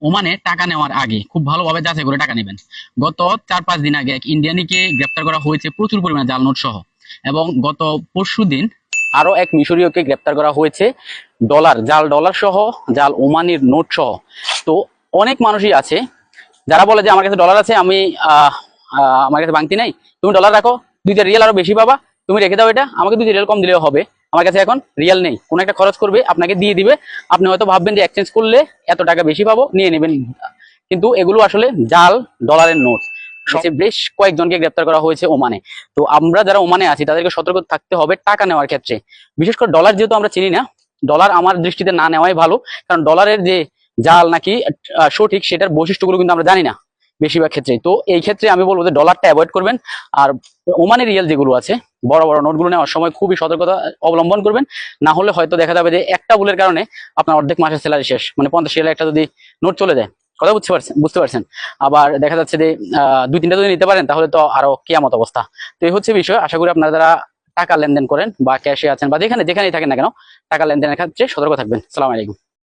ওমানে টাকা নেওয়ার আগে খুব ভালোভাবে যাচাই করে টাকা নেবেন। গত 4-5 দিন আগে এক ইন্ডিয়ানিকে গ্রেপ্তার করা হয়েছে প্রচুর পরিমাণে জাল নোট সহ, এবং গত পরশুদিন আরো এক মিশরীয়কে গ্রেপ্তার করা হয়েছে জাল ডলার সহ, জাল ওমানির নোট সহ। তো অনেক মানুষই আছে যারা বলে যে আমার কাছে ডলার আছে, আমি আমার কাছে ভাঙতি নাই, তুমি ডলার রাখো, 2টা রিয়াল আরো বেশি পাবা, তুমি রেখে দাও, এটা আমাকে 2টা রিয়াল কম দিলেও হবে, আমার কাছে এখন রিয়াল নেই, কোনো একটা খরচ করবে আপনাকে দিয়ে দিবে, আপনি হয়তো ভাববেন যে এক্সচেঞ্জ করলে এত টাকা বেশি পাবো, নিয়ে নেবেন, কিন্তু এগুলো আসলে জাল ডলারের নোট। বেশ কয়েকজনকে গ্রেপ্তার করা হয়েছে ওমানে। তো আমরা যারা ওমানে আছি তাদেরকে সতর্ক থাকতে হবে টাকা নেওয়ার ক্ষেত্রে, বিশেষ করে ডলার যেহেতু আমরা চিনি না, ডলার আমার দৃষ্টিতে না নেওয়াই ভালো, কারণ ডলারের যে জাল নাকি সঠিক সেটার বৈশিষ্ট্যগুলো কিন্তু আমরা জানি না বেশিরভাগ ক্ষেত্রে। তো এই ক্ষেত্রে আমি বলবো যে ডলারটা অ্যাভয়েড করবেন, আর ওমানি রিয়েল যেগুলো আছে বড় বড় নোটগুলো নেওয়ার সময় খুবই সতর্কতা অবলম্বন করবেন, না হলে হয়তো দেখা যাবে যে একটা ভুলের কারণে আপনার অর্ধেক মাসের স্যালারি শেষ, মানে 50 রিয়াল একটা যদি নোট চলে যায়, কথা বুঝতে পারছেন। আবার দেখা যাচ্ছে যে 2-3টা যদি নিতে পারেন তাহলে তো আরো কেয়ামত অবস্থা। তো এই হচ্ছে বিষয়। আশা করি আপনারা যারা টাকা লেনদেন করেন বা ক্যাশে আছেন বা যেখানেই থাকেন না কেন, টাকা লেনদেনের ক্ষেত্রে সতর্ক থাকবেন। আসসালামু আলাইকুম।